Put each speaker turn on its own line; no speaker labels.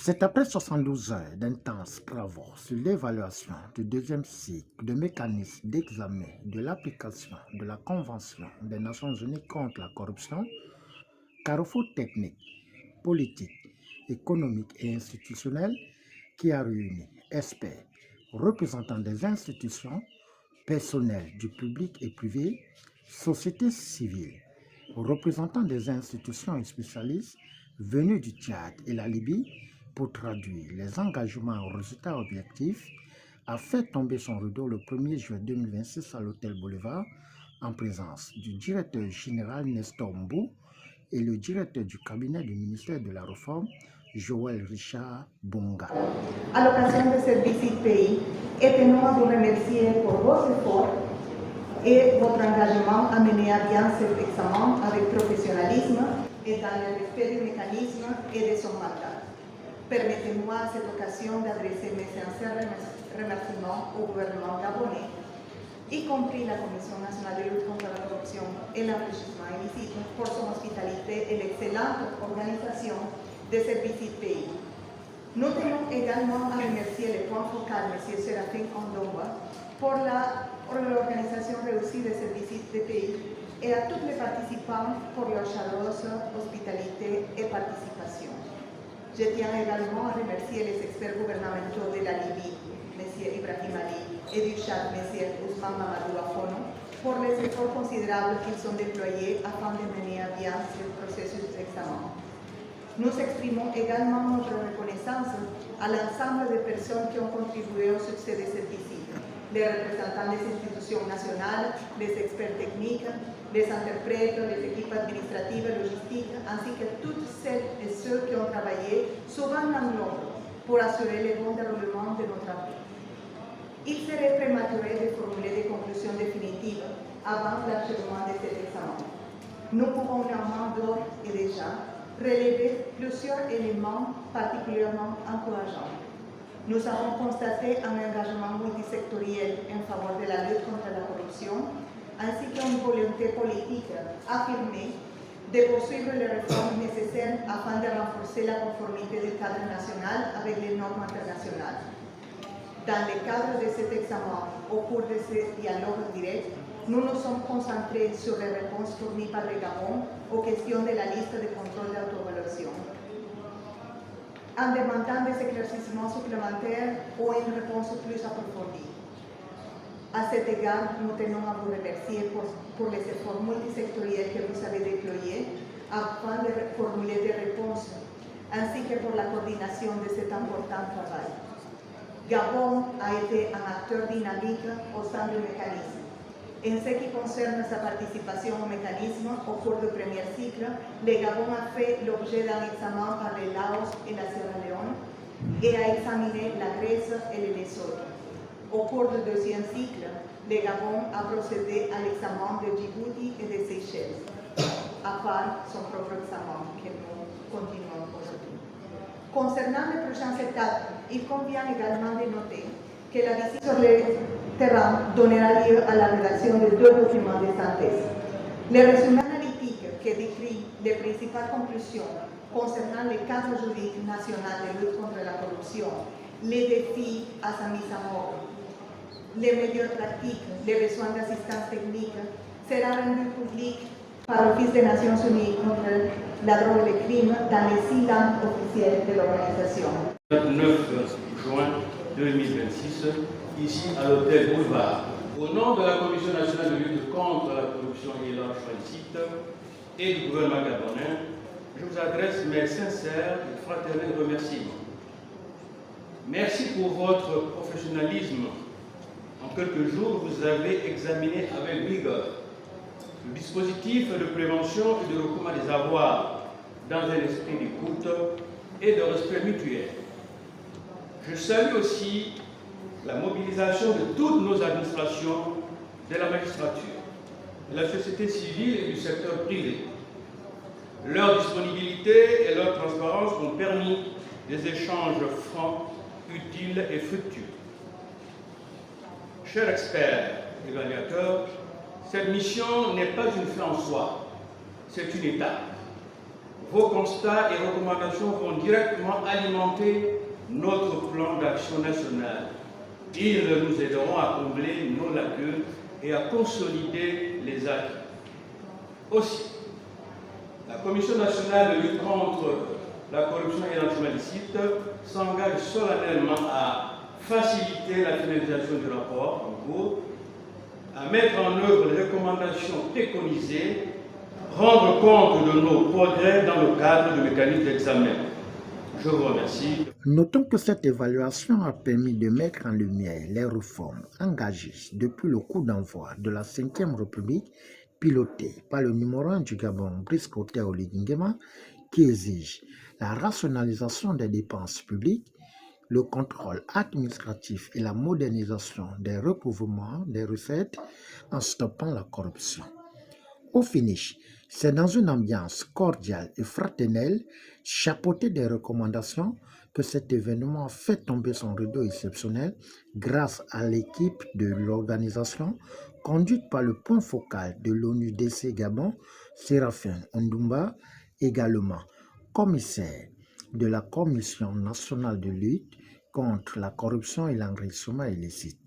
C'est après 72 heures d'intenses travaux sur l'évaluation du deuxième cycle de mécanismes d'examen de l'application de la Convention des Nations Unies contre la corruption, carrefour technique, politique, économique et institutionnel qui a réuni experts, représentants des institutions, personnels du public et privé, société civile, représentants des institutions et spécialistes venus du Tchad et la Libye pour traduire les engagements aux résultats objectifs, a fait tomber son rideau le 1er juin 2026 à l'Hôtel Boulevard en présence du directeur général Nestor Mbou et le directeur du cabinet du ministère de la Réforme, Joël Richard Bonga.
À l'occasion de cette visite pays, et tenons à vous remercier pour vos efforts et votre engagement à mener à bien cet examen avec professionnalisme et dans le respect du mécanisme et de son mandat. Permettez-moi à cette occasion d'adresser mes sincères remerciements au gouvernement gabonais, y compris la Commission nationale de lutte contre la corruption et l'enrichissement illicite, pour son hospitalité et l'excellente organisation de cette visite pays. Nous tenons également à remercier le point focal, M. Séraphin Ondomba, pour l'organisation réussie de cette visite de pays et à tous les participants pour leur chaleureuse hospitalité et participation. Je tiens également à remercier les experts gouvernementaux de la Libye, M. Ibrahim Ali, et du Tchad, M. Ousmane Mamadou Afono, pour les efforts considérables qu'ils ont déployés afin de mener à bien ce processus d'examen. Nous exprimons également notre reconnaissance à l'ensemble des personnes qui ont contribué au succès de cette visite, les représentants des institutions nationales, les experts techniques, les interprètes, les équipes administratives et logistiques, ainsi que toutes celles et ceux qui ont travaillé, souvent en nombre, pour assurer le bon déroulement de nos travaux. Il serait prématuré de formuler des conclusions définitives avant l'achèvement de cet examen. Nous pouvons néanmoins d'ores et déjà relever plusieurs éléments particulièrement encourageants. Nous avons constaté un engagement multisectoriel en faveur de la lutte contre la corruption, ainsi qu'une volonté politique affirmée de poursuivre les réformes nécessaires afin de renforcer la conformité du cadre national avec les normes internationales. Dans le cadre de cet examen, au cours de ce dialogue direct, nous nous sommes concentrés sur les réponses fournies par le Gabon aux questions de la liste de contrôle d'autoévaluation, en demandant des éclaircissements supplémentaires ou une réponse plus approfondie. À cet égard, nous tenons à vous remercier pour les efforts multisectoriels que vous avez déployés afin de formuler des réponses, ainsi que pour la coordination de cet important travail. Gabon a été un acteur dynamique au sein du mécanisme. En ce qui concerne sa participation au mécanisme au cours du premier cycle, le Gabon a fait l'objet d'un examen par le Laos et la Sierra Leone et a examiné la Grèce et le Lesotho. Au cours du deuxième cycle, le Gabon a procédé à l'examen de Djibouti et de Seychelles, à part son propre examen que nous continuons aujourd'hui. Concernant les prochaines étapes, il convient également de noter que la visite sur le terrain donnera lieu à la rédaction de 2 documents de synthèse. Le résumé analytique qui décrit les principales conclusions concernant le cadre juridique national de lutte contre la corruption, les défis à sa mise en œuvre, les meilleures pratiques, les besoins d'assistance technique, sera rendu public par l'Office des Nations Unies contre la drogue et le crime dans les 6 langues officielles de l'organisation.
9 juin 2026, ici à l'Hôtel Boulevard. Au nom de la Commission nationale de lutte contre la corruption et l'enrichissement illicite et du gouvernement gabonais, je vous adresse mes sincères et fraternels remerciements. Merci pour votre professionnalisme. En quelques jours, vous avez examiné avec rigueur le dispositif de prévention et de recouvrement des avoirs dans un esprit d'écoute et de respect mutuel. Je salue aussi la mobilisation de toutes nos administrations, de la magistrature, de la société civile et du secteur privé. Leur disponibilité et leur transparence ont permis des échanges francs, utiles et fructueux. Chers experts, évaluateurs, cette mission n'est pas une fin en soi, c'est une étape. vos constats et recommandations vont directement alimenter notre plan d'action national. Ils nous aideront à combler nos lacunes et à consolider les acquis. Aussi, la Commission nationale de lutte contre la corruption et l'enrichissement illicite s'engage solennellement à faciliter la finalisation du rapport en cours, à mettre en œuvre les recommandations préconisées, rendre compte de nos progrès dans le cadre du mécanisme d'examen. Je vous remercie.
Notons que cette évaluation a permis de mettre en lumière les réformes engagées depuis le coup d'envoi de la Ve République, pilotée par le numéro 1 du Gabon, Brice Clotaire Oligui Nguema, qui exige la rationalisation des dépenses publiques, le contrôle administratif et la modernisation des recouvrements des recettes en stoppant la corruption. Au finish, c'est dans une ambiance cordiale et fraternelle, chapeautée des recommandations, que cet événement fait tomber son rideau exceptionnel grâce à l'équipe de l'organisation conduite par le point focal de l'ONUDC Gabon, Séraphin Ndoumba, également commissaire de la Commission nationale de lutte contre la corruption et l'enrichissement illicite.